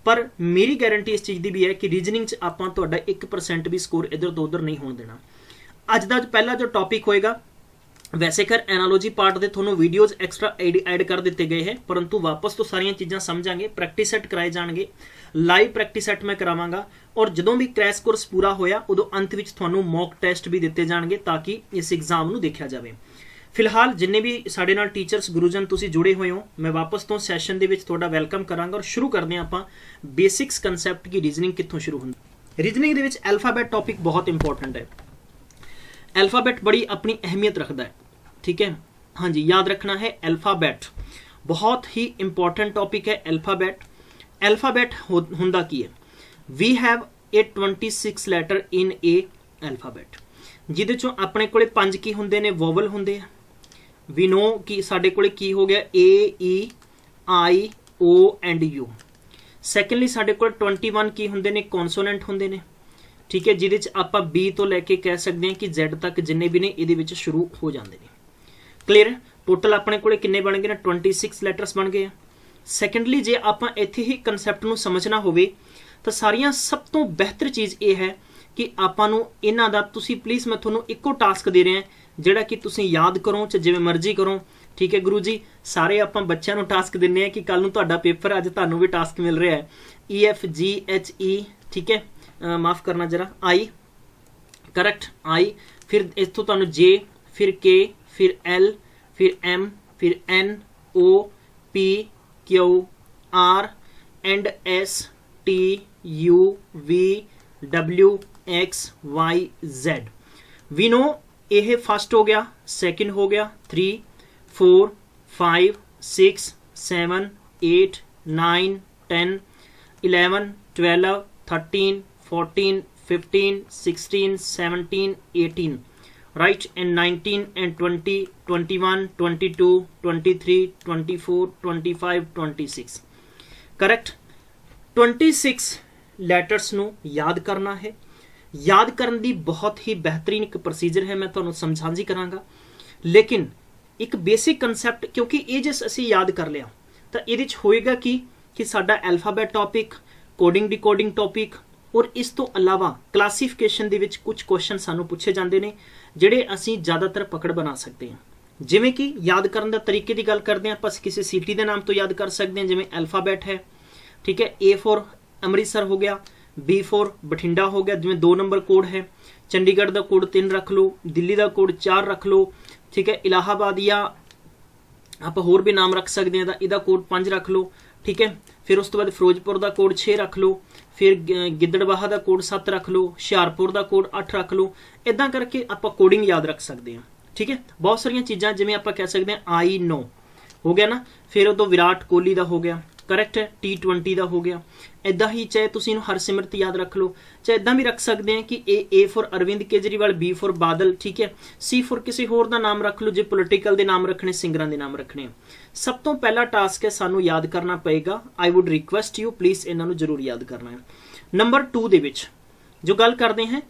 पर मेरी गारंटी इस चीज़ की भी है कि रीजनिंग च आपां तुहाडा 1% भी स्कोर इधर तो उधर नहीं होने देना। अज का पहला जो टॉपिक होएगा, वैसे कर एनालॉजी पार्ट के थोनों वीडियोज़ एक्सट्रा ऐड कर दिते गए हैं, परंतु वापस तो सारियां चीज़ां समझांगे, प्रैक्टिस सैट कराए जाएंगे, लाइव प्रैक्टिस सैट मैं करावांगा और जदों भी क्रैश कोर्स पूरा होया उदों अंत विच तुहानूं मॉक टेस्ट भी दिते जाएंगे ताकि इस एग्जाम नूं देखा जाए। फिलहाल जिन्ने भी साडे नाल टीचर्स गुरुजन तुसीं जुड़े हुए हो, मैं वापस तो सैशन दे विच तुहाडा वैलकम करांगा और शुरू करदे हां आपां बेसिक्स कंसैप्ट की रीजनिंग कित्थों शुरू हुंदी। रीजनिंग दे विच अल्फाबैट टॉपिक बहुत इंपॉर्टेंट है। अल्फाबैट बड़ी अपनी अहमियत रखता है, ठीक है, हाँ जी, याद रखना है। अल्फाबैट बहुत ही इंपॉर्टेंट टॉपिक है। अल्फाबैट हुंदा की है, we have a 26 letter in a alphabet, जिहदे चों अपने कोले 5 की हुंदे ने, वोवल हुंदे आ। वी नो कि साडे कोले की हो गया ए ई आई ओ एंड यू। सैकेंडली साडे कोले 21 की हुंदे ने, कॉन्सोनेंट हुंदे ने, ठीक है, जिहदे च आपां बी तो लैके कह सकते हैं कि Z तक जिन्ने भी ने इहदे विच शुरू हो जाते हैं। क्लीयर, टोटल अपने कोले किन्ने बन गए ने, 26 लैटर्स बन गए। सैकेंडली जे आपां इत्थे ही कंसैप्ट नूं समझना होवे तो सारियां सब तो बेहतर चीज़ ये है कि आपां नूं इन्हां दा, तुसीं प्लीज़ मैं तुहानूं इक्को टास्क दे रहा जिहड़ा कि तुसीं याद करो चाहे जिवें मर्जी करो, ठीक है। गुरु जी सारे आपां बच्चों नूं टास्क दिंदे हैं कि कल नूं तुहाडा पेपर, अज तुहानूं भी टास्क मिल रहा है EFGHE, ठीक है, माफ़ करना जरा, आई, करैक्ट, आई, फिर इत्थों तुहानूं J, फिर K, फिर L, फिर M, फिर N, O, P, Q, R and S, T, U, V, W, X, Y, Z। We know यह फर्स्ट हो गया, सेकंड हो गया, 3, 4, 5, 6, 7, 8, 9, 10, 11, 12, 13, 14, 15, 16, 17, 18, right, and 19 and 20, 21, 22, 23, 24, 25, 26, correct. 26 letters नूं याद करना है। याद करन दी बहुत ही बेहतरीन एक प्रोसीजर है, मैं तुहानूं समझांजी करांगा, लेकिन एक बेसिक कंसैप्ट, क्योंकि ये जिस असीं याद कर लिया तो इहदे च होएगा कि साडा alphabet topic, coding decoding topic, और इस तो अलावा क्लासीफिकेशन दे विच कुछ क्वेश्चन सानूं पूछे जांदे ने जिहड़े असीं ज़्यादातर पकड़ बना सकते हैं। जिवें कि याद करन दा तरीके की गल करदे हां, आपां किसी सिटी दे नाम तो याद कर सकते हैं, जिवें अल्फाबैट है, ठीक है, A फॉर अमृतसर हो गया, B फॉर बठिंडा हो गया, जिवें 2 नंबर कोड है, चंडीगढ़ का कोड 3 रख लो, दिल्ली का कोड 4 रख लो, ठीक है, इलाहाबाद या आप होर भी नाम रख सकते हैं, इहदा कोड 5 रख लो, ठीक है, फिर उस तो बाद फिरोजपुर का कोड 6 रख लो, फिर गिद्दड़बाहा का कोड 7 रख लो, हुशियारपुर का कोड 8 रख लो, इदां करके आप कोडिंग याद रख सकते हैं, ठीक है। बहुत सारिया चीज़ां जिवें आप कह सकते हैं आई नो हो गया ना, फिर उदों विराट कोहली का हो गया, करैक्ट है, T20 का हो गया। इदा ही चाहे तुसीं हरसिमरत याद रख लो, चाहे इदा भी रख सकते हैं कि A for Arvind Kejriwal, B for Badal, ठीक है, C फॉर किसी होर दा नाम रख लो, जो पोलिटिकल के नाम रखने, सिंगरां दे नाम रखने। सब तो पहला टास्क है सानू याद करना पएगा, I would request you please इन्हां नूं जरूर याद करना है। नंबर 2 दे विच जो गल करते हैं,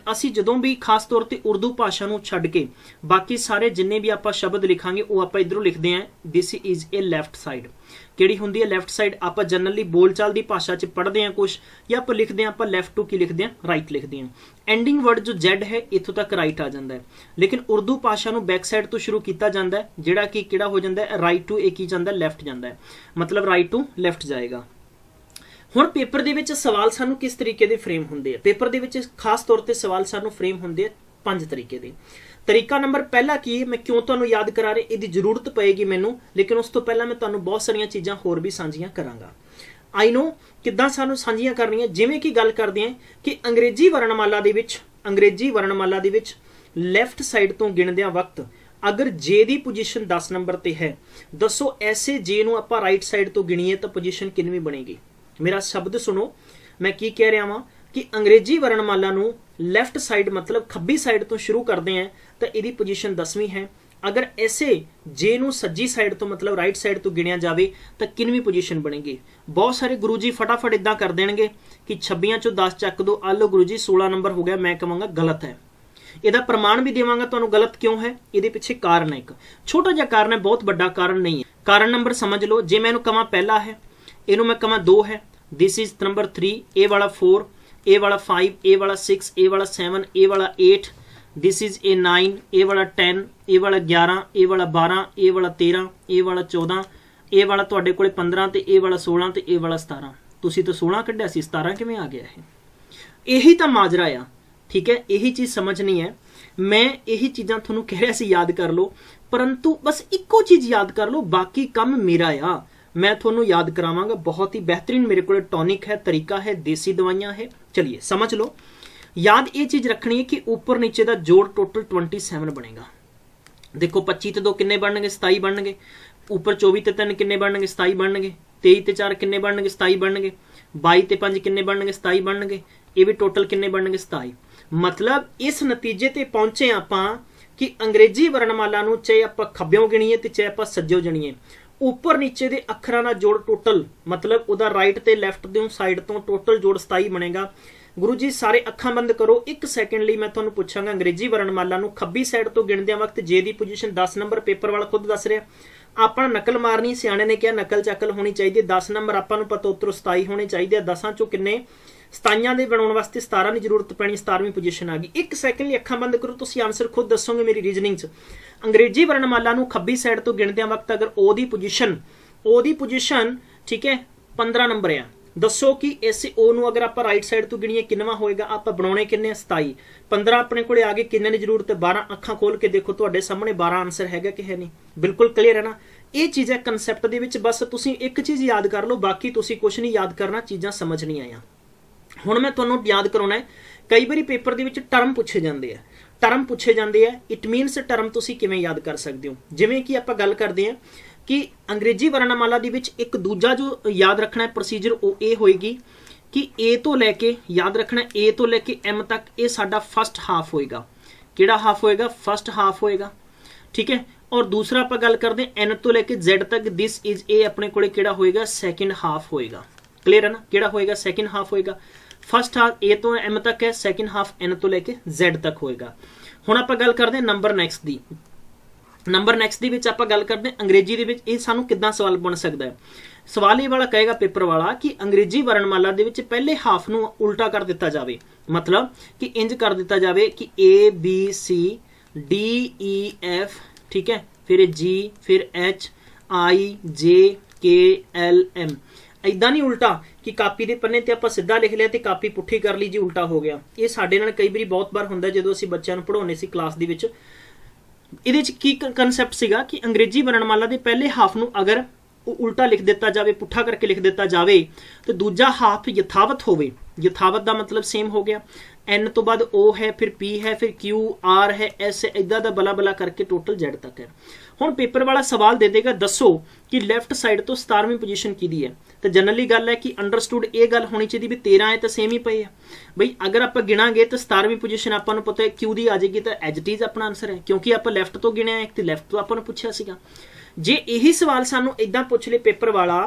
असी जदों भी खास तौर पर उर्दू भाषा नूं छड्ड के बाकी सारे जिन्ने भी आपां शब्द लिखांगे वो आपां इधरों लिखते हैं, this is a left side. किहड़ी हुंदी है लैफ्ट साइड? आपां जनरली बोलचाल की भाषा च पढ़ते हैं कुछ, या आपां लिखते हैं, आपां लैफ्ट टू की लिखते हैं, राइट लिखते हैं। एंडिंग वर्ड जो Z है इत्थों तक राइट आ जाता है, लेकिन उर्दू भाषा नूं बैक साइड तो शुरू किया जाता है, जिहड़ा कि किहड़ा हो जाता है, राइट टू एक ही जाता है, लैफ्ट जाता है, मतलब राइट टू लैफ्ट जाएगा। हुण पेपर दे विच सवाल सानू किस तरीके दे फ्रेम हुंदे आ? पेपर दे विच खास तौर ते सवाल सानू फ्रेम हुंदे आ 5 तरीके दे। तरीका नंबर पहला की है, मैं क्यों तुहानू याद करा रहा, इहदी जरूरत पएगी मैनू, लेकिन उस तो पहला मैं तुहानू बहुत सारियां चीज़ां होर भी सांझियां करांगा। आई नो किद्दां सानू सांझियां करनियां, जिवें कि गल करदे हैं कि अंग्रेजी वर्णमाला दे विच लैफ्ट साइड तो गिणदियां वक्त अगर जे दी पोजीशन 10 नंबर ते है, दसो ऐसे जे नू आपां राइट साइड तो गिणीए तो पोजीशन कितनी बनेगी? मेरा शब्द सुनो, मैं की कह रहा वां कि अंग्रेजी वर्णमाला नू लैफ्ट साइड मतलब खब्बी साइड तो शुरू करते हैं तो यदी पोजीशन 10वीं है। अगर ऐसे जे नू सज्जी साइड तो मतलब राइट साइड तो गिणिया जाए तो कितनी पोजीशन बनेगी? बहुत सारे गुरु जी फटाफट इदा कर देंगे कि 26 चों 10 चक दो, आ लो गुरु जी 16 नंबर हो गया। मैं कहूँगा गलत है, ਇਹਦਾ प्रमाण भी देवांगा ਤੁਹਾਨੂੰ। गलत क्यों है? ਇਹਦੇ ਪਿੱਛੇ कारण है, एक छोटा जिहा कारण है, बहुत बड़ा कारण नहीं है। कारण नंबर समझ लो, जे मैं कवां पहला है, इनू मैं कवां 2 है, दिस इज नंबर 3, ए वाला 4, ए वाला 5, ए वाला 6, ए वाला 7, ए वाला 8, दिस इज ए 9, ए वाला 10, ए वाला 11, ए वाला 12, ए वाला 13, ए वाला 14, ए वाला तुहाडे कोले 15 ते ए वाला 16 ते ए वाला 17। तुसी तो 16 कढ़िया सी, 17 किवें आ गया है? यही तो माजरा आ, ठीक है। यही चीज़ समझनी है। मैं यही चीज़ां तुहानूं कह रहा सी याद कर लो, परंतु बस इक्को चीज़ याद कर लो, बाकी काम मेरा आ। मैं तुहानूं याद करावांगा, बहुत ही बेहतरीन मेरे को टॉनिक है, तरीका है, देसी दवाइयां है। चलिए समझ लो। याद ये चीज़ रखनी है कि ऊपर नीचे का जोड़ टोटल 27 बनेगा। देखो 25 ते 2 किन्ने बनणगे? 27 बनणगे। ऊपर 24 ते 3 किन्ने बनणगे? 27 बनणगे। 23 ते 4 किन्ने बनणगे? 27 बनणगे। 22 ते 5 किन्ने बनणगे? 27 बनणगे। ये भी टोटल किन्ने बनणगे? 27। मतलब इस नतीजे ते पहुंचे आपां कि अंग्रेजी वर्णमाला नूं चाहे आपां खब्बियों गिणीए ते चाहे आपां सज्जों गिणीए, ऊपर नीचे दे अखरां दा जोड़ टोटल, मतलब उहदा राइट ते लैफ्ट दे साइड तो टोटल जोड़ 27 बनेगा। गुरु जी सारे अखां बंद करो, 1 सैकेंड लिए मैं तुहानूं पुछांगा, अंग्रेजी वर्णमाला नूं खब्बी साइड तो गिणदियां वक्त जे दी पोजीशन 10 नंबर, पेपर वाला खुद दस रहा। आपां नकल मारनी, सियाणे ने कहा नकल चकल होनी चाहिए। 10 नंबर आपां नूं पता उत्तरों 27 होने चाहिए। 10 चों किन्ने? 27 दे बनाउण वास्ते 17 की जरूरत पैनी, 17वीं पोजीशन आ गई। 1 सैकेंड लिए अखां बंद करो, तुसीं आंसर खुद दसोगे मेरी रीजनिंग च। अंग्रेजी वर्णमाला नूं खब्बी साइड तो गिणदियां वक्त अगर ओ दी पोजीशन ठीक है 15 नंबर है, दसो कि इस ओ नूं अगर आप राइट साइड तो गिणीए किन्नवा होएगा? आप बनाने किन्ने? 27। 15 अपने कोले आ गए, किन्ने की जरूरत है? 12। अखां खोल के देखो तुहाडे सामने 12 आंसर हैगा कि है नहीं? बिल्कुल क्लीयर है ना? ये चीज़ है कंसैप्ट दे विच। बस तुसीं एक चीज़ याद कर लो, बाकी तुसीं कुछ नहीं याद करना, चीज़ां समझनी आया। हुण मैं तुहानूं याद कराउणा है, कई बारी पेपर दे विच टर्म पूछे जाते हैं, टर्म पूछे जाते हैं। इट मीनस टर्म तुसीं किवें याद कर सकते हो? जिवें कि आपां गल करदे हैं कि अंग्रेजी वर्णमाला दे विच एक दूजा जो याद रखना है प्रोसीजर, वो ये होएगी कि ए तो लैके याद रखना, ए तो लैके एम तक ये साडा फस्ट हाफ होएगा। किहड़ा हाफ होएगा? फस्ट हाफ होएगा, ठीक है। और दूसरा आप गल करते हैं एन तो लैके जेड तक, दिस इज ए अपने कोले किहड़ा होएगा? सैकेंड हाफ होएगा। क्लीयर है ना? किहड़ा होएगा? सैकेंड हाफ होएगा। फस्ट हाफ ए तो एम तक है, सैकेंड हाफ एन तो लैके जेड तक होएगा। हुण आप गल करते हैं नंबर नैक्सट दी। नंबर नैक्सट दी विच आपां गल करते हैं अंग्रेजी दे विच ये सानूं किद्दां सवाल बन सकदा है। सवाल ये वाला कहेगा पेपर वाला कि अंग्रेजी वर्णमाला दे विच पहले हाफ नूं उल्टा कर दिता जावे, मतलब कि इंज कर दिता जावे कि A B C D E F, ठीक है, फिर जी, फिर एच आई जे के एल एम। इदां नहीं उल्टा कि कापी के पन्ने ते आपां सीधा लिख लिया ते कापी पुट्ठी कर ली जी, उल्टा हो गया। ये साडे नाल कई बारी बहुत बार हुंदा जदों असीं बच्चों नूं पढ़ाउने सी क्लास दे विच। ਇਹਦੇ ਚ ਕੀ ਕਨਸੈਪਟ ਸੀਗਾ ਕਿ ਅੰਗਰੇਜ਼ੀ ਵਰਣਮਾਲਾ ਦੇ ਪਹਿਲੇ ਹਾਫ ਨੂੰ ਅਗਰ ਉਲਟਾ ਲਿਖ ਦਿੱਤਾ ਜਾਵੇ, ਪੁੱਠਾ ਕਰਕੇ ਲਿਖ ਦਿੱਤਾ ਜਾਵੇ, ਤੇ ਦੂਜਾ ਹਾਫ ਯਥਾਵਤ ਹੋਵੇ। ਯਥਾਵਤ ਦਾ ਮਤਲਬ ਸੇਮ ਹੋ ਗਿਆ। एन तो बाद ओ है, फिर पी है, फिर क्यू आर है, एस है, इदा दा बला बला करके टोटल जेड तक है। हुण पेपर वाला सवाल दे देगा दसो कि लैफ्ट साइड तो 17वीं पोजीशन किहदी है, तो जनरली गल है कि अंडरस्टूड ये गल होनी चाहिए भी 13 है तो सेम ही पे है बई। अगर आप गिणांगे तो 17वीं पोजीशन आपां नूं पता है क्यू दी आ जाएगी, तो एज इट इज अपना आंसर है, क्योंकि आप लैफ्ट तो गिणिया है तो लैफ्ट तो आपां नूं पुछिया सीगा। जे यही सवाल सानूं इदां पुछ ले पेपर वाला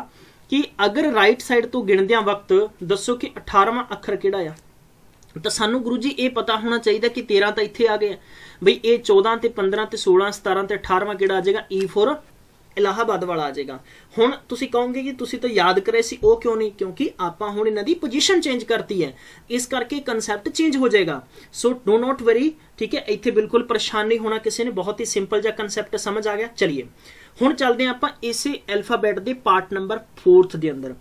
कि अगर राइट साइड तो गिणदियां वक्त दसो कि 18वां अखर किहड़ा आ, तो सानू गुरु जी ये पता होना चाहिए कि 13 तो इत्थे आ गया बई, ये 14 ते 15 ते 16 17 ते 18वां किहड़ा आ जाएगा, ई फॉर इलाहाबाद वाला आ जाएगा। हुण तुसीं कहोगे कि तुसीं तो याद करे सी, वो क्यों नहीं, क्योंकि आपां हुण इन्हां दी पोजीशन चेंज करती है, इस करके कंसैप्ट चेंज हो जाएगा। सो डो नॉट वरी, ठीक है, इत्थे बिल्कुल परेशान नहीं होना किसी ने, बहुत ही सिंपल जा कंसैप्ट समझ आ गया। चलिए हुण चलदे आं आपां इसे अल्फाबैट दे पार्ट नंबर 4 दे अंदर।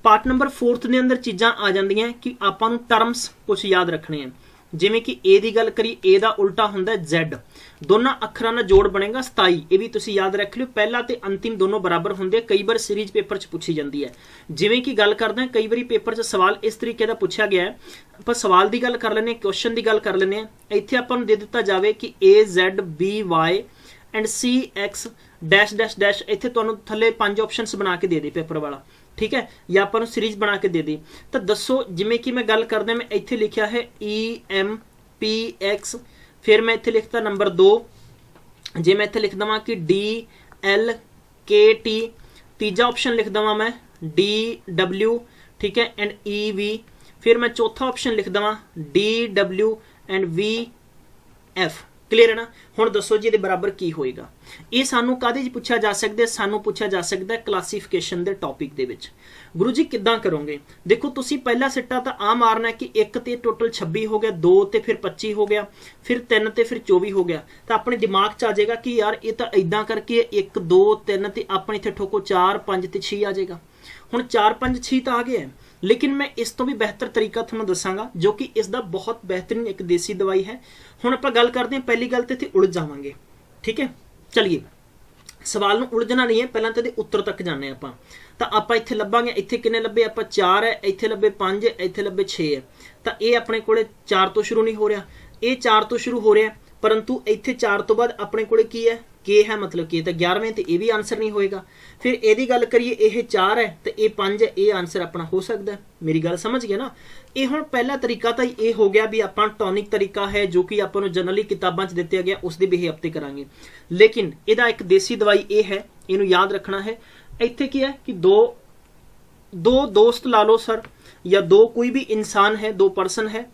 पार्ट नंबर 4 दे अंदर चीज़ां आ जांदियां कि आपां नूं टर्म्स कुछ याद रखने हैं, जिवें कि ए दी गल करी, ए दा उल्टा हुंदा है Z, दोनों अखरां दा जोड़ बनेगा 27। ये भी तुसीं याद रख लियो, पहला ते अंतिम दोनों बराबर हुंदे, कई बार सीरीज पेपर च पूछी जाती है। जिवें कि गल करदे कई बार पेपर च सवाल इस तरीके का पूछा गया है, आपां सवाल की गल कर लैंदे, क्वेश्चन की गल कर लैंदे। इत्थे आपां नूं दे दित्ता जावे कि AZBY and CX dash dash dash, इत्थे तुहानूं थल्ले 5 ऑप्शनस बना के दे दे पेपर वाला, ठीक है, या आपां नूं सीरीज बना के दे दी। तो दसो जिवें कि मैं गल करदा, मैं इत्थे लिखिया है EMPX, फिर मैं इत्थे लिखता नंबर 2, जे मैं इत्थे लिख दवां कि DLKT, तीजा ऑप्शन लिख दवां मैं DW, ठीक है, एंड EV, फिर मैं चौथा ऑप्शन लिख दवां DW एंड VF, क्लीयर है ना। हुण दसो जी इहदे बराबर की होएगा। ये सानू काहदे च पुछया जा सकदा है, सानू पुछया जा सकदा है क्लासीफिकेशन दे टॉपिक दे विच। गुरु जी किद्दां करोगे? देखो तुसी पहला सिट्टा तां आ मारना है कि 1 ते टोटल 26 हो गया, 2 ते फिर 25 हो गया, फिर 3 ते फिर 24 हो गया। तो अपने दिमाग च आ जाएगा कि यार ये तो इदां करके 1 2 3 ते अपने इत्थे ठोको 4 5 ते 6 आ जाएगा। हुण 4 5 6 तो आ गया है, लेकिन मैं इस तो भी बेहतर तरीका तुहानूं दसांगा जो कि इसका बहुत बेहतरीन एक देसी दवाई है। हुण आपां गल करते हैं, पहली गल तो इत्थे उलझ जावांगे, ठीक है। चलिए सवाल नूं उलझना नहीं है, पहलां तो उत्तर तक जाने आपां। तो आपां इत्थे लभांगे, इत्थे किन्ने लभे आपां 4 है, इत्थे लभे 5 है, इत्थे लभे 6 है। तो ये अपने कोले 4 तो शुरू नहीं हो रहा, ये 4 तो शुरू हो रहा है, परंतु इत्थे 4 तो बाद अपने कोले की है के है, मतलब कि तो 11वें तो ये भी आंसर नहीं होएगा। फिर यदि गल करिए ये 4 है तो ये 5 है, ये आंसर अपना हो सकता है। मेरी गल समझ गए ना। ये हुण पहला तरीका तो ये हो गया भी आपां टॉनिक तरीका है जो कि आपां नूं जनरली किताबां च दित्ता गया, उसदे भी हफ्ते करांगे। लेकिन इहदा एक देसी दवाई ये है, इहनूं याद रखना है। इत्थे की है कि दो दोस्त ला लो सर, या दो कोई भी इंसान है, 2 पर्सन है,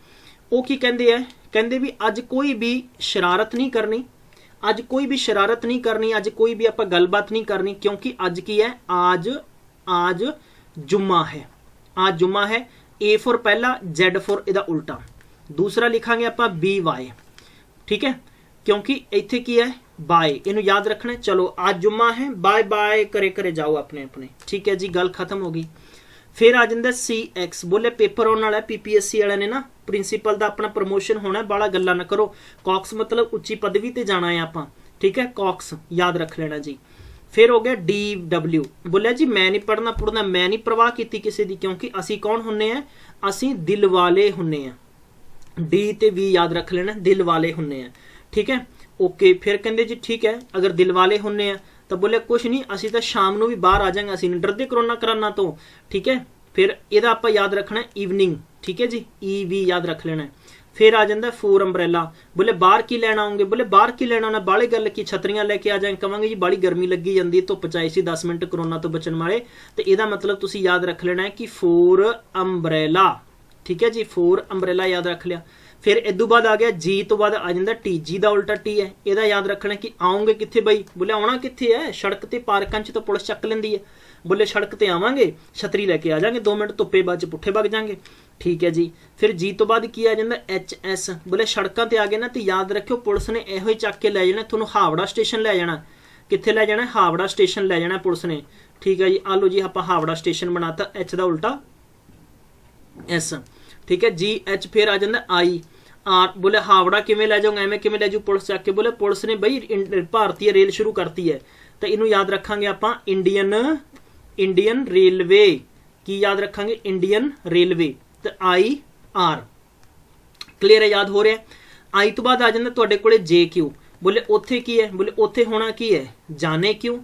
वो की कहंदे है, कहंदे भी अज कोई भी शरारत नहीं करनी, अज कोई भी शरारत नहीं करनी, अज कोई भी आपां गलबात नहीं करनी, क्योंकि अज की है, आज जुम्मा है, आज जुम्मा है। ए फॉर पहला, जेड फॉर इहदा उल्टा, दूसरा लिखांगे आपां बी वाई, ठीक है, क्योंकि इत्थे की है बाय, इनू याद रखना है। चलो आज जुम्मा है, बाय बाय करे करे जाओ अपने अपने, ठीक है जी, गल खत्म हो गई। फिर आ जाता CX, बोले पेपर आने वाला है, PPSC वाले ने ना प्रिंसीपल का अपना प्रमोशन होना है, बड़ा गल्ला ना करो। कॉक्स मतलब उच्ची पदवी ते जाना है आपां, ठीक है, कॉक्स याद रख लेना जी। फिर हो गया DW, बोलिया जी मैं नहीं पढ़ना पुढ़ना, मैं नहीं परवाह की किसी की, क्योंकि असी कौन हुन्ने हैं, असी दिल वाले हुन्ने हैं। D ते V याद रख लेना, दिल वाले हुन्ने हैं, ठीक है, ओके। फिर कहते जी ठीक है, अगर दिल वाले हुन्ने हैं तो बोले कुछ नहीं, असी तो शाम को भी बाहर आ जाएंगे, असी नहीं डरते कोरोना कराना तो, ठीक है। फिर यदा आप याद रखना है इवनिंग, ठीक है जी, EV याद रख लेना है। फिर आ जाता 4 अंब्रेला, बोले बाहर की लैन आओगे, बोले बाहर की लैन आना, बाली गल की छतरियां लैके आ जाए, कहांगे जी बड़ी गर्मी लगी जाती, धुप च आई सी 10 मिनट कोरोना तो बचन वाले, तो यदा मतलब तुसी याद रख लेना है कि 4 अंब्रेला, ठीक है जी, 4 अंब्रेला याद रख लिया। फिर इदू बाद आ गया जी तो बाद आ जाता टी, जी का उल्टा टी है, यदा याद रखना कि आओगे कित्थे बई, बोले आना कित्थे है, सड़क ते पार्कां च तो पुलिस चक लेंदी है, बोले सड़क ते आवांगे, छतरी लैके आ जाएंगे, 2 मिनट धुप्पे बाद पुट्ठे वग जाएंगे, ठीक है जी। फिर जी तो बाद की आ जाता HS, बोले सड़कों ते आ गए ना तो याद रखियो पुलिस ने इहो ही चक के लै जाना, तुहानूं हावड़ा स्टेशन लै जाना, कित्थे लै जाना, हावड़ा स्टेशन लै जाना पुलिस ने, ठीक है जी। आ लो जी आपां हावड़ा स्टेशन बनाता, H का उल्टा S, ठीक है, GH। फिर आ जाता I R, बोले हावड़ा किवें लै जाऊंगा, एवें किवें लै जाऊँ पुलिस चक के, बोले पुलिस ने बई भारतीय रेल शुरू करती है, तो इनू याद रखांगे आपां इंडियन रेलवे, की याद रखांगे इंडियन रेलवे, तो IR, क्लीयर है, याद हो रहा है। आई तो बाद आ जाता तुहाडे कोले JQ, बोले उत्थे की है, बोले उत्थे होना की है, जाने क्यों,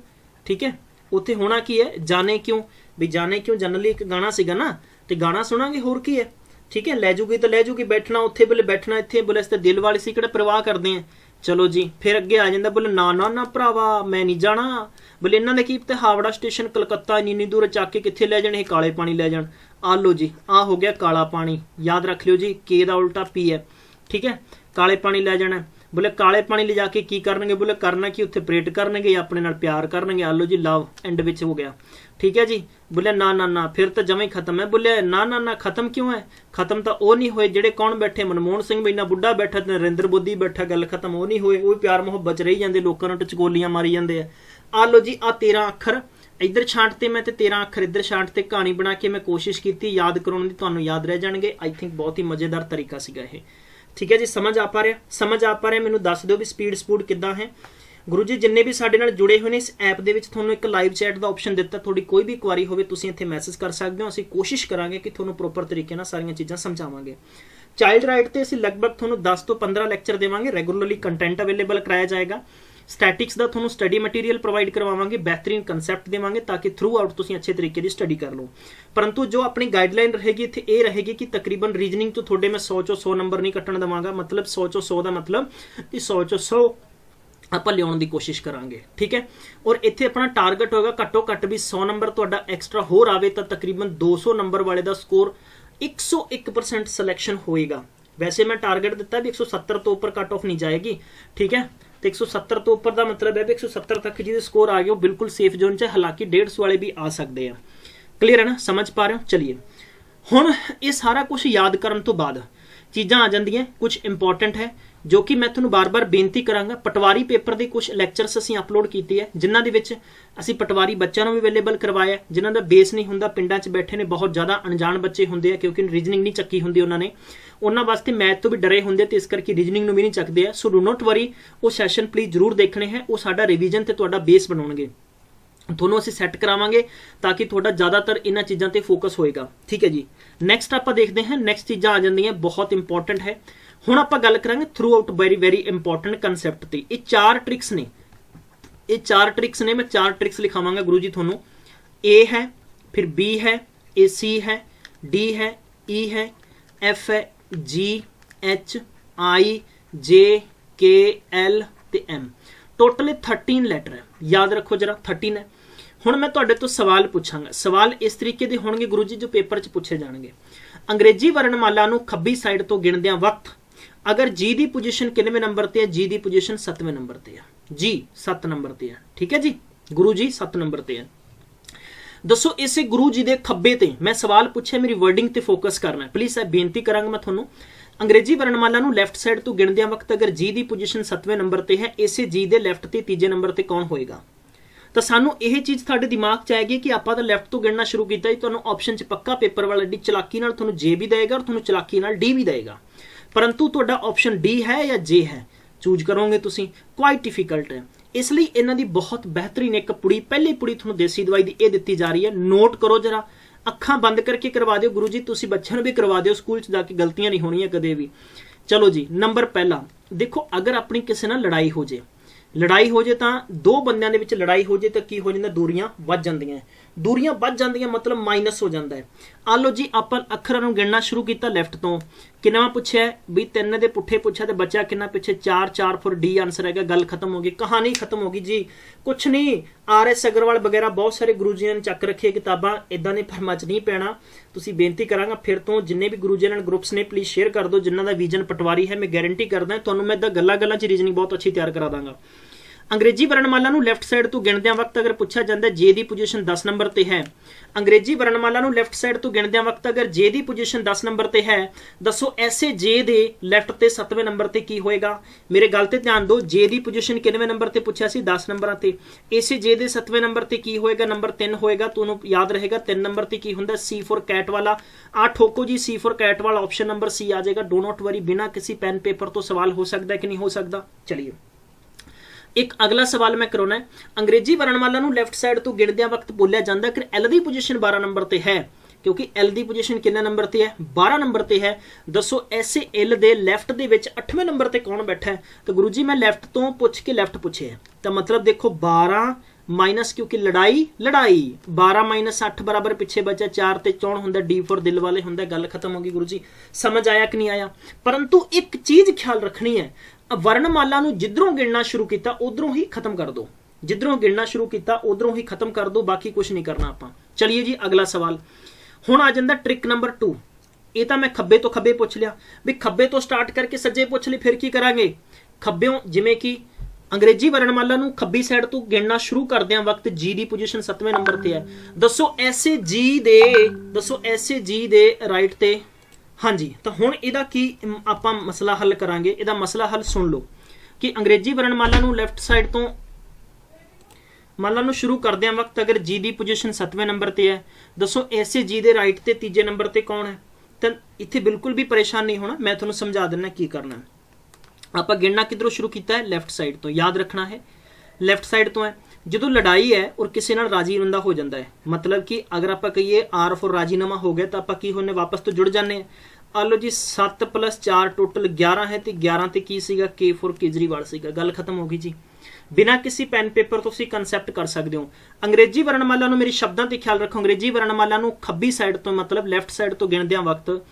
ठीक है, उत्थे होना की है, जाने क्यों, भी जाने क्यों जनरली एक गाना सीगा ना, तो गाना सुनांगे, होर की है, ठीक है, लै जूगी तो लै जूगी, बैठना उत्थे, बोले बैठना इत्थे, बोले इस ते दिल वाले सी किहड़ा परवाह करते हैं। चलो जी, फिर अगे आ जाता, बोले ना ना ना भरावा मैं नहीं जाना, बोले इन्हों ने की पता हावड़ा स्टेशन कलकत्ता इन्नी दूर चक के कित्थे लै जाने, काले पानी लै जान। आ लो जी, आ हो गया काला पानी, याद रख लियो जी, के दा उल्टा P है, ठीक है, काले पानी लै जाना। बोले काले पानी ले जाके की करनगे, बोले करना कि उत्थे प्रेट करनगे, अपने नाल प्यार करनगे, आ लो जी लव एंड विच हो गया, ठीक है जी। बोले ना ना ना फिर तो जमा ही खत्म है, बोले ना ना ना खत्म क्यों है, खत्म तो वो नहीं होए जेडे कौन बैठे, मनमोहन सिंह भी इन्ना बुढ़ा बैठा, नरेंद्र मोदी बैठा, गल खत्म वो नहीं होए, वो प्यार मुहब्बत रही जाते, लोगों ने टचकोलियां मारी जाते हैं। आ लो जी, आ 13 अखर इधर छांटते मैं, 13 अखर इधर छांटते, कहानी बना के मैं कोशिश की याद करवाने की, तुहानूं याद रह जाएंगे। आई थिंक बहुत ही मजेदार तरीका सीगा ये, ठीक है जी। समझ आ पा रहा, मैनू दस दो भी स्पीड स्पूड किद्दां है। गुरु जी जिन्ने भी साडे नाल जुड़े हुए ने, इस ऐप दे विच तुहानूं एक लाइव चैट का ऑप्शन दिता, थोड़ी कोई भी क्वारी होवे तुसीं इत्थे मैसेज कर सकते हो, असीं कोशिश करांगे कि तुहानूं प्रॉपर तरीके नाल सारियां चीज़ां समझावांगे। चाइल्ड राइट ते असीं लगभग तुहानूं 10 तो 15 लैक्चर देवांगे, रेगुलरली कंटेंट अवेलेबल कराया जाएगा। स्टैटिक्स का तुहानूं स्टडी मटीरियल प्रोवाइड करवावांगे, बेहतरीन कंसैप्ट देवांगे ताकि थ्रू आउट तुसीं अच्छे तरीके की स्टडी कर लो। परंतु जो अपनी गाइडलाइन रहेगी इत्थे ये रहेगी कि तकरीबन रीजनिंग तो थोड़े मैं 100 चों 100 नंबर नहीं कट्टण देवांगा, मतलब 100 चों 100 का मतलब कि 100 चों 100 आपां लियाउण दी कोशिश करांगे, ठीक है। और इत्थे अपना टारगेट होगा घट्टो घट्ट भी 100 नंबर तुहाडा एक्सट्रा होर आवे तो तकरीबन 200 नंबर वाले का स्कोर 101% सिलेक्शन होएगा, वैसे मैं टारगेट दिता भी 170 तो ऊपर कट ऑफ नहीं जाएगी, ठीक है। तो 170 तो ऊपर का मतलब है भी 170 तक जिहदे स्कोर आ गए वो बिल्कुल सेफ जोन च, हालांकि 150 वाले भी आ सकते हैं। क्लीयर है ना, समझ पा रहे हो। चलिए हुण ये सारा कुछ याद करन तो बाद चीज़ां आ जांदियां, कुछ इंपॉर्टेंट है जो कि मैं तुहानूं बार बार बेनती करांगा। पटवारी पेपर के कुछ लैक्चरस असीं अपलोड कीते है, जिन्हां दे विच असीं पटवारी बच्चों भी अवेलेबल करवाया, जिन्हां दा बेस नहीं हुंदा, पिंडां 'च बैठे ने बहुत ज़्यादा अनजान बच्चे हुंदे आ क्योंकि रीजनिंग नहीं चक्की हुंदी उन्होंने, उन्हां वास्ते मैथ तो भी डरे हुंदे ते इस करके रीजनिंग नूं भी नहीं चकदे आ। सो डू नॉट वरी, वो सैशन प्लीज़ जरूर देखने हैं, वो साडा रिवीजन ते तुहाडा बेस बनाउणगे, ਤੁਹਾਨੂੰ ਅਸੀਂ ਸੈੱਟ ਕਰਾਵਾਂਗੇ ਤਾਂ ਕਿ ਤੁਹਾਡਾ ਜ਼ਿਆਦਾਤਰ ਇਹਨਾਂ ਚੀਜ਼ਾਂ ਤੇ ਫੋਕਸ ਹੋਏਗਾ, ਠੀਕ ਹੈ ਜੀ। ਨੈਕਸਟ ਆਪਾਂ ਦੇਖਦੇ ਹਾਂ, ਨੈਕਸਟ ਚੀਜ਼ਾਂ ਆ ਜਾਂਦੀਆਂ ਬਹੁਤ ਇੰਪੋਰਟੈਂਟ ਹੈ। ਹੁਣ ਆਪਾਂ ਗੱਲ ਕਰਾਂਗੇ through out very important concept ਤੇ। ਇਹ ਚਾਰ ਟ੍ਰਿਕਸ ਨੇ, ਇਹ ਚਾਰ ਟ੍ਰਿਕਸ ਨੇ, ਮੈਂ ਚਾਰ ਟ੍ਰਿਕਸ ਲਿਖਾਵਾਂਗਾ ਗੁਰੂ ਜੀ ਤੁਹਾਨੂੰ। ए है, फिर बी है, ए सी है, डी है, ई है, एफ है, जी एच आई जे के एल ते एम। टोटल 13 लैटर है, याद रखो जरा 13 है। हुण मैं तुहाडे तो सवाल पूछांगा, सवाल इस तरीके दे होणगे गुरु जी जो पेपर च पूछे जाणगे। अंग्रेजी वर्णमाला नूं खब्बी साइड तो गिणदियां वक्त अगर जी दी पोजीशन किनवें नंबर ते है, जी दी पोजीशन 7वें नंबर ते है, जी 7 नंबर ते है, ठीक है जी, गुरु जी 7 नंबर ते है। दसो इसे गुरु जी दे खब्बे ते मैं सवाल पूछे, मेरी वर्डिंग ते फोकस करना है प्लीज़। मैं बेनती करांगा मैं तुहानूं, अंग्रेजी वर्णमाला नूं लैफ्ट साइड तो गिणदियां वक्त अगर जी दी पोजीशन 7वें नंबर ते है, इसे जी दे लैफ्ट ते तीजे नंबर ते कौन होएगा। तो सानू यह चीज़ तुहाडे दिमाग च आएगी कि आपां तां लैफ्ट तो गिणना शुरू किया, तुहानूं ऑप्शन च पक्का पेपर वाला डी चलाकी नाल तुहानूं जे भी देगा और तुहानूं चलाकी नाल डी भी देगा, परंतु तुहाडा ऑप्शन डी है या जे है चूज करोगे तुसीं, क्वाइट डिफिकल्ट है। इसलिए इन्हां दी बहुत बेहतरीन एक पुड़ी, पहली पुड़ी तुहानूं देसी दवाई दी ये दित्ती जा रही है, नोट करो जरा, अखां बंद करके करवा दिओ गुरु जी, तुसीं बच्चों नूं भी करवा दिओ, स्कूल च जाके गलतियां नहीं होणियां कदे भी। चलो जी, नंबर पहला देखो, अगर अपनी किसी नाल लड़ाई हो जाए, लड़ाई हो जाए तो दो बंदियां दे विच लड़ाई हो जाए तो की हो जाता, दूरियां वध जांदियां, दूरियां वध जांदियां मतलब माइनस हो जाता है। आ लो जी, आपां अखरां नूं गिणना शुरू किया लैफ्ट तो, किन्ना पुछया भी 3 दे पुठे पुछया तो बच्चा किन्ना पिछे 4, 4 फॉर डी आंसर है, गल खत्म हो गई, कहानी खत्म हो गई जी, कुछ नहीं। RS अग्रवाल वगैरह बहुत सारे गुरु जी ने चक रखी किताबां, इदां दे फर्मां च नहीं पैना। तुसीं बेनती करांगा फिर तो जिन्ने भी गुरु जी ने ग्रुप्स ने प्लीज़ शेयर कर दो, जिन्हां दा विजन पटवारी है, मैं गारंटी करदा तुहानूं मैं इदां गल्लां च रीजनिंग बहुत अच्छी तैयार करा दांगा। अंग्रेजी वर्णमाला नूं लैफ्ट साइड तो गिणदियां वक्त अगर पूछा जाता है जे दी पोजीशन 10 नंबर ते है, अंग्रेजी वर्णमाला नूं लैफ्ट साइड तो गिणदियां वक्त अगर जे दी पोजीशन 10 नंबर ते है, दसो ऐसे जे दे लैफ्ट ते 7वें नंबर ते की होएगा। मेरे गल ते ध्यान दो, जे दी पोजीशन किनवें नंबर ते पूछा सी 10 नंबर ते, ऐसे जे दे 7वें नंबर ते की होएगा, नंबर 3 होएगा। तुहानूं याद रहेगा 3 नंबर ते की हुंदा, C फॉर कैट वाला। आ ठोको जी, C फॉर कैट वाला ऑप्शन नंबर C आ जाएगा, डो नॉट वरी। बिना किसी पेन पेपर तो सवाल हो सकता है कि नहीं हो सकता। चलिए एक अगला सवाल मैं कराना है, अंग्रेजी वर्णमाला नूं लैफ्ट साइड तो गिणदियां वक्त बोलिया जाता है कि एल दी पोजीशन 12 नंबर ते है, क्योंकि एल दी पोजीशन किन्ने नंबर ते है, 12 नंबर ते है। दसो ऐसे एल दे लैफ्ट दे विच 8वें नंबर ते कौन बैठा है। तो गुरु जी मैं लैफ्ट तो पुछ के लैफ्ट पूछे है, तो मतलब देखो 12 माइनस, क्योंकि लड़ाई 12 माइनस 8 बराबर पिछे बचा 4 ते 4 हुंदा, डी फॉर दिल वाले हुंदा। गल खत्म होगी गुरु जी, समझ आया कि नहीं आया। परंतु एक चीज ख्याल रखनी है, वर्णमाला नूं जिधरों गिणना शुरू किया उधरों ही खत्म कर दो, जिधरों गिणना शुरू किया उधरों ही खत्म कर दो, बाकी कुछ नहीं करना आपां। चलिए जी अगला सवाल हुण आ जांदा ट्रिक नंबर 2। ये तो मैं खब्बे तो खब्बे पुछ लिया, भी खब्बे तो स्टार्ट करके सज्जे पुछ ली, फिर की करांगे खब्बेों, जिवें कि अंग्रेजी वर्णमाला नूं खब्बी साइड तो गिणना शुरू करदियां वक्त जी दी पोजीशन 7वें नंबर ते है। दसो ऐसे जी दे राइट ते, हाँ जी। तो हुण इहदा की आपां मसला हल करांगे, इहदा मसला हल सुन लो कि अंग्रेजी वर्णमाला नूं लैफ्ट साइड तो माला नूं शुरू करदियां वक्त अगर जी दी पोजीशन 7वें नंबर ते है, दसो ऐसे जी दे राइट ते तीजे नंबर ते कौन है। तो इत्थे बिल्कुल भी परेशान नहीं होना, मैं तुहानूं समझा दिना की करना है। आपां गिणना किधरों शुरू किया है, लैफ्ट साइड तो, याद रखना है लैफ्ट साइड तो है। जो लड़ाई है और किसी नाल राजी बंदा हो जाता है, मतलब कि अगर आप कहिए आर फॉर राजीनामा हो गया तो आप की होने वापस तो जुड़ जाने हैं। आ लो जी 7 + 4 टोटल 11 है, तो 11 ते की सीगा, के फॉर केजरीवाल सीगा। गल खत्म हो गई जी, बिना किसी पेन पेपर तो तुसीं कंसैप्ट कर सकते हो। अंग्रेजी वर्णमाला नूं, मेरी शब्दां ते ख्याल रखो, अंग्रेजी वर्णमाला नूं खब्बी साइड तो मतलब लैफ्ट साइड तो गिणदियां वक्त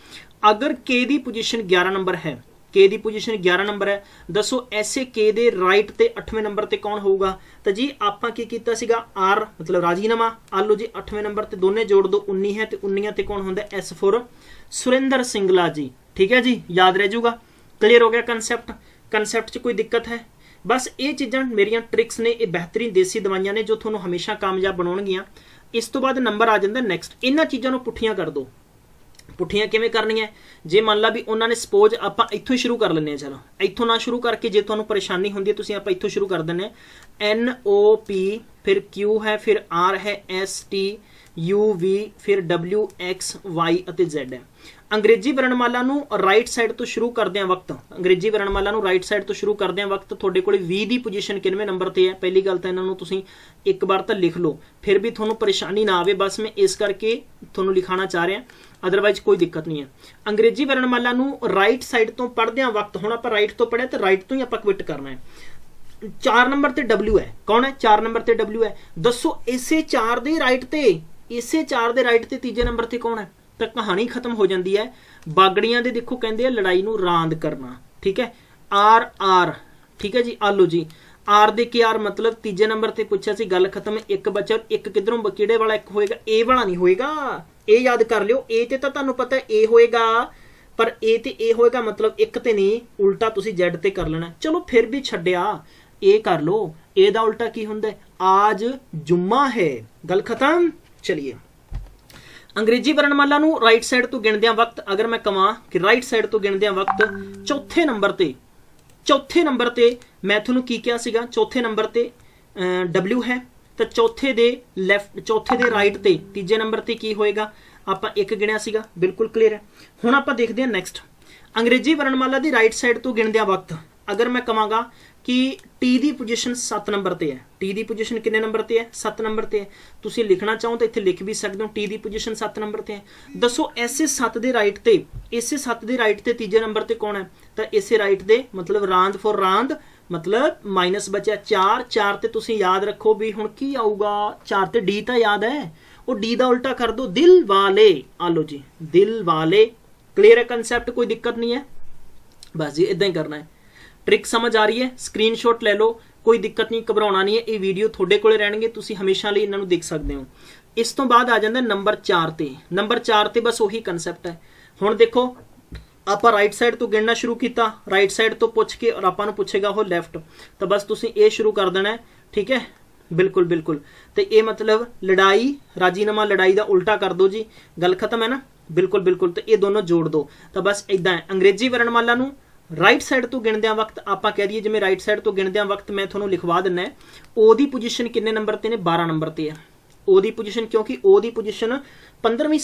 अगर के दी पोजीशन 11 नंबर है, के दी पोजीशन 11 नंबर है। दसो ऐसे के दे राइट ते 8वें नंबर ते कौन होगा? तो जी आपां की कीता सीगा आर मतलब राजीनामा। आ लो जी 8वें नंबर ते दोने जोड़ दो 19 है, तो 19 ते कौन होंदा? एस फॉर सुरेंद्र सिंगला जी। ठीक है जी, याद रह जाऊगा। क्लियर हो गया कंसैप्ट? कंसैप्ट च कोई दिक्कत है? बस ये चीज़ां मेरियां ट्रिक्स ने, ये बेहतरीन देसी दवाइयां ने जो थोनों हमेशा कामयाब बनाउणगियां। इस तो बाद नंबर आ जाता नैक्सट। इन्हां चीज़ों नूं पुठियां कर दो। पुठियां किवें करनियां? जे मान ला भी उन्होंने सपोज आपां इत्थों शुरू कर लैंदे, चलो इत्थों ना शुरू करके जे तुहानूं परेशानी हुंदी है तुसीं आपां इत्थों शुरू कर दिंदे। NOP फिर Q है, फिर R है, ST UV फिर W X Y ਅਤੇ Z है। अंग्रेजी वर्णमाला नूं राइट साइड तो शुरू करदे वक्त, अंग्रेजी वर्णमाला नूं राइट साइड तो शुरू करदे वक्त तुहाडे कोल V दी पोजीशन किनवें नंबर ते है? पहली गल तां इन्हां नूं तुसीं एक बार तां लिख लो, फिर भी तुहानूं परेशानी ना आवे, बस मैं इस करके तुहानूं लिखाना चाह रहा, अदरवाइज कोई दिक्कत नहीं है। अंग्रेजी वर्णमाला नूं राइट साइड तो पढ़दे वक्त हुण आपां राइट तो पढ़िया, तो राइट तो ही आपां क्विट करना है। 4 नंबर ते W है, कौन है? 4 नंबर ते W है। दसो इसे 4 दे राइट ते, इसे 4 दे राइट ते तीजे नंबर ते कौन है? तो कहानी खत्म हो जाती है। बागड़ियां दे देखो कहते हैं लड़ाई नूं रांद करना। ठीक है, R। ठीक है जी, आलो जी R दे के R मतलब तीजे नंबर ते पूछा सी, गल खत्म। एक बच्चा एक किधरों किहड़े वाला एक होएगा? ए वाला नहीं होएगा, ए याद कर लियो। ए ते तां तुहानूं पता ए होएगा, पर ए ते ए होएगा मतलब एक ते नहीं, उल्टा तुसीं Z ते कर लेना। चलो फिर भी छड्डिया, ए कर लो। ए दा उल्टा की हुंदा? आज जुम्मा है, गल खत्म। चलिए अंग्रेजी वर्णमाला नूं राइट साइड तो गिणदियां वक्त अगर मैं कहां कि राइट साइड तो गिणदियां वक्त चौथे नंबर ते मैं तुहानूं की कहा सीगा? चौथे नंबर ते W है, तो चौथे दे लैफ्ट, चौथे दे राइट ते तीजे नंबर ते की होएगा? आपां एक गिणिया सीगा, बिल्कुल क्लीयर है। हुण आपां देखदे हां नैक्सट। अंग्रेजी वर्णमाला दी राइट साइड तो गिणदियां वक्त अगर मैं कहांगा कि T दी पोजीशन 7 नंबर ते है, T दी पोजीशन किन्ने नंबर ते है? 7 नंबर ते है। तुसीं लिखना चाहो तो इत्थे लिख भी सकदे हो, T दी पोजीशन 7 नंबर ते है। दसो ऐसे 7 दे राइट ते, इसे 7 दे राइट ते तीजे नंबर ते कौन है? तो इसे राइट दे मतलब रांद फॉर रांद मतलब माइनस बचा 4 ते तुसीं याद रखो भी हुण की आऊगा? 4 ते D तो याद है, वो D दा उल्टा कर दो, दिल वाले। आलो जी दिल वाले। क्लियर है कंसैप्ट? कोई दिक्कत नहीं है, बस जी इदां ही करना है। ट्रिक समझ आ रही है? स्क्रीनशॉट ले लो, कोई दिक्कत नहीं, घबराना नहीं है। ये वीडियो थोड़े कोले रहणगे, तुसीं हमेशा लिए इन्हां नूं देख सकते हो। इस तो बाद आ जाता नंबर 4 ते। नंबर 4 ते बस वही कंसैप्ट है। हुण देखो आपां राइट साइड तो गिणना शुरू किया, राइट साइड तो पुछ के और आपां नूं पुछेगा वो लैफ्ट, तो बस तुसीं ये शुरू कर देना है। ठीक है, बिल्कुल बिल्कुल। तो ये मतलब लड़ाई राजीनामा, लड़ाई का उल्टा कर दो जी, गल खत्म है ना? बिल्कुल बिल्कुल। तो ये दोनों जोड़ दो, तो बस इदां है। अंग्रेजी वर्णमाला नूं राइट साइड तो गिणदियां वक्त आपां कह दईए, जिवें राइट साइड तो गिणदियां वक्त मैं तुहानूं लिखवा दिंदा है, ओ दी पोजीशन किन्ने नंबर ते ने? 12 नंबर ते है ओ दी पोजीशन, क्योंकि ओ दी पोजीशन 15वीं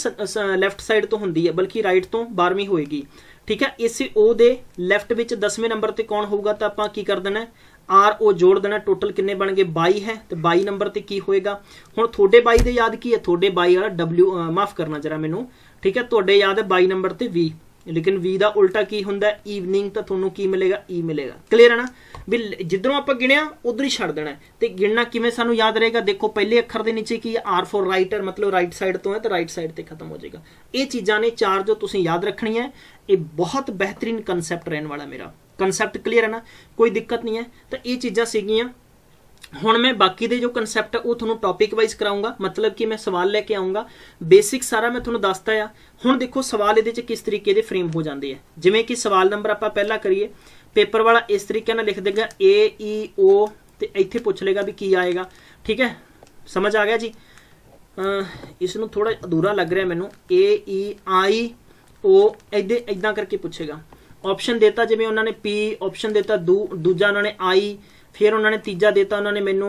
लैफ्ट साइड तो हुंदी है, बल्कि राइट तो 12वीं होएगी। ठीक है, इस ओ दे लैफ्ट विच 10वें नंबर ते कौन होगा? तो आपां की कर देना है R ओ जोड़ देना। टोटल किन्ने बन गए? 22 है, तो 22 नंबर ते की होएगा? हुण थोड़े 22 दे याद की है? थोड़े 22 वाला W माफ करना जरा मैनू। ठीक है, तुहाडे याद है 22 नंबर ते V, लेकिन V दा उल्टा की हुंदा? ईवनिंग। तो तुहानूं की मिलेगा? E मिलेगा। क्लीयर है ना? भी जिधरों आपां गिणिया उधर ही छड्ड देना है। तो गिणना किवें सानूं याद रहेगा? देखो पहले अखर दे नीचे की R फॉर राइटर मतलब राइट साइड तो है, तो राइट साइड ते खत्म हो जाएगा। ये चीज़ां ने 4 जो तुसीं याद रखनी है। ये बहुत बेहतरीन कंसैप्ट रहने वाला मेरा। कंसैप्ट क्लीयर है ना? कोई दिक्कत नहीं है। तो ये चीज़ां सीगियां। हुण मैं बाकी दे जो कंसैप्ट है वो तुहानूं टॉपिक वाइज कराऊंगा, मतलब कि मैं सवाल लैके आऊँगा। बेसिक सारा मैं तुहानूं दसदा आ। हुण देखो सवाल इहदे च किस तरीके दे फ्रेम हो जाते हैं। जिवें कि सवाल नंबर आपां पहला करिए, पेपर वाला इस तरीके नाल लिख देगा AEO, तो इत्थे पुछ लेगा भी की आएगा। ठीक है, समझ आ गया जी? इसनूं थोड़ा अधूरा लग रहा मैनूं। AEIO इदां करके पूछेगा। ऑप्शन देता जिवें उन्होंने P, ऑप्शन देता दूजा उन्होंने I, फिर उन्होंने तीजा देता उन्होंने मैनू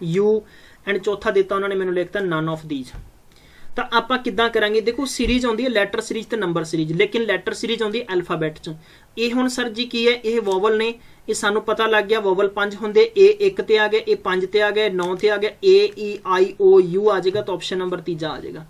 U, एंड चौथा देता उन्होंने मैनू लिखता नन ऑफ दीज। तो आपां किद्दां करांगे? देखो सीरीज आउंदी है लैटर सीरीज ते नंबर सीरीज, लेकिन लैटर सीरीज आउंदी अल्फाबैट च। ये हुण सर जी की है? ये वोवल ने, ये सानू पता लग गया। वोवल 5 होंदे, ए 1 ते आ गए, ए 5 ते आ गए, 9 ते आ गया, AEIOU आ जाएगा, तो ऑप्शन नंबर तीजा आ जाएगा।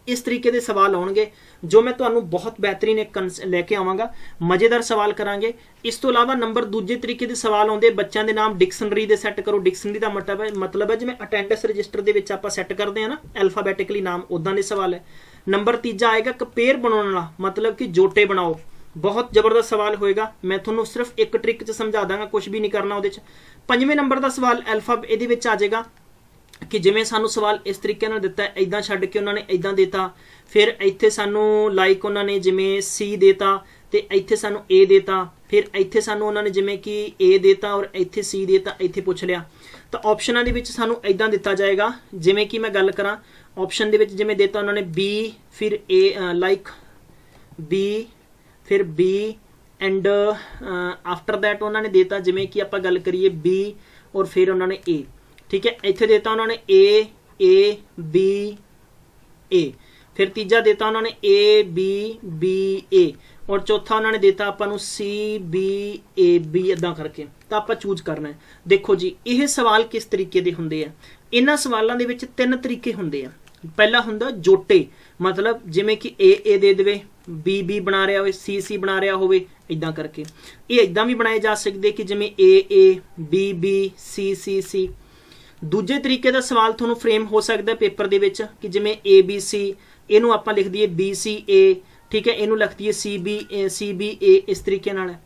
इस तरीके के सवाल आउणगे जो मैं तुहानूं बहुत बेहतरीन एक लैके आवांगा, मज़ेदार सवाल करांगे। इस तो इलावा नंबर दूजे तरीके के सवाल आउंदे, बच्चों के नाम डिक्शनरी दे सैट करो। डिक्शनरी का मतलब है जिवें अटेंडेंस रजिस्टर दे विच आपां सैट करते हैं ना अल्फाबैटिकली नाम, उदां दे सवाल है। नंबर तीजा आएगा कंपेयर बनाउण वाला, मतलब कि जोटे बनाओ। बहुत जबरदस्त सवाल होएगा। मैं थोनों सिर्फ एक ट्रिक च समझा दांगा, कुछ भी नहीं करना उहदे च। 5वें नंबर का सवाल अल्फा इहदे विच आ जाएगा कि जिवें सानू सवाल इस तरीके नाल दिता है, इदां छड्ड के उन्होंने इदां देता, फिर इत्थे सानू लाइक उन्होंने जिवें सी देता ते इत्थे सानू ए देता, फिर इत्थे सानू उन्होंने जिवें कि ए देता और इत्थे सी देता, इत्थे पुछ लिया। तो ऑप्शनां दे विच सानू इदां दिता जाएगा, जिवें कि मैं गल करां ऑप्शन दे विच जिवें देता उन्होंने बी, फिर ए लाइक बी, फिर बी एंड आफ्टर दैट उन्होंने देता जिवें कि आपां गल करिए बी और फिर उन्होंने ए, ठीक है। इत्थे देता उन्होंने ए बी ए, फिर तीजा देता उन्होंने ए बी ए, और चौथा उन्होंने देता आपां सी बी ए बी, इदां करके। तो आपां चूज करना है। देखो जी यह सवाल किस तरीके दे हुंदे आ। इन्हां सवालों दे विच 3 तरीके हुंदे आ। पहला हुंदा जोटे, मतलब जिवें कि ए दे देवे, बी बना रहा हो, सी बना रहा हो, इदां करके। ये इदां भी बनाए जा सकते कि जिवें ए बी सी। दूजे तरीके का सवाल थोनों फ्रेम हो सकता है पेपर दे विच कि जिवें ए बी सी, इनू आपां लिख दईए बी सी ए, ठीक है, इनू लिख दईए सी बी ए, इस तरीके नाल है।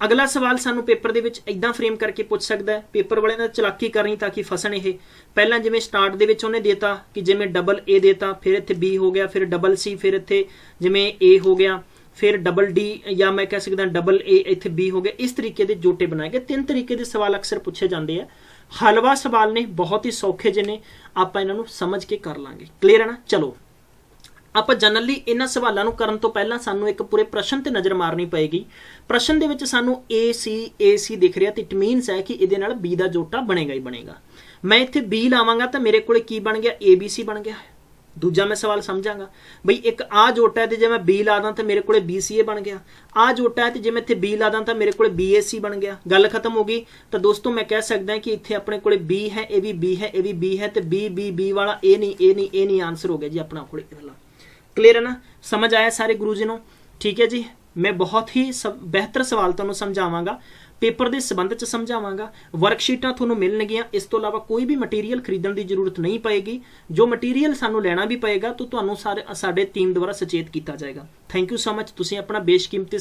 अगला सवाल सानू पेपर दे विच इदां फ्रेम करके पूछ सकता है। पेपर वाले ने चलाकी करनी ताकि फसन ये। पहला जिवें स्टार्ट दे विच उन्हें देता कि जिवें डबल ए देता, फिर इत्थे बी हो गया, फिर डबल सी, फिर इत्थे जिवें ए हो गया, फिर डबल डी, या मैं कह सकता डबल ए, इत्थे बी हो गया। इस तरीके के जोटे बनाए गए। 3 तरीके के सवाल अक्सर पूछे जाते हैं। हलवा सवाल ने, बहुत ही सौखे जिन्हें आप इन्हों समझ के कर लांगे। क्लीयर है ना। चलो आप जनरली इन्हां सवालों को करन तो पहला सानू एक पूरे प्रश्न ते नज़र मारनी पएगी। प्रश्न दे विच सानू ए सी दिख रहा, तो इट मीनस है कि इहदे नाल बी दा जोटा बनेगा ही बनेगा। मैं इत्थे बी लावांगा तो मेरे कोले की बन गया, ए बी सी बन गया। दूजा मैं सवाल समझांगा बई एक आ जोटा है तो जे मैं बी ला दा तो मेरे को बी सी ए बन गया। आ जोटा है तो जे मैं इत्थे बी ला दा तो मेरे को बी ए सी बन गया। गल खत्म हो गई। तो दोस्तों मैं कह सकदा कि इत्थे अपने को बी है, ये भी बी है, ये भी बी है, तो बी वाला ए नहीं आंसर हो गया जी अपना कोले वाला। क्लियर है ना। समझ आया सारे गुरु जी नूं। ठीक है जी। मैं बहुत ही बेहतर सवाल तुहानूं समझावांगा, पेपर के संबंध च समझावांगा। वर्कशीटां तुहानूं मिलणगीਆਂ। इस तो इलावा कोई भी मटीरियल खरीदण की जरूरत नहीं पएगी। जो मटीरियल सानूं लेना भी पएगा तो तुहानूं साडे टीम द्वारा सचेत किया जाएगा। Thank you so much. तुसीं अपना बेशकीमती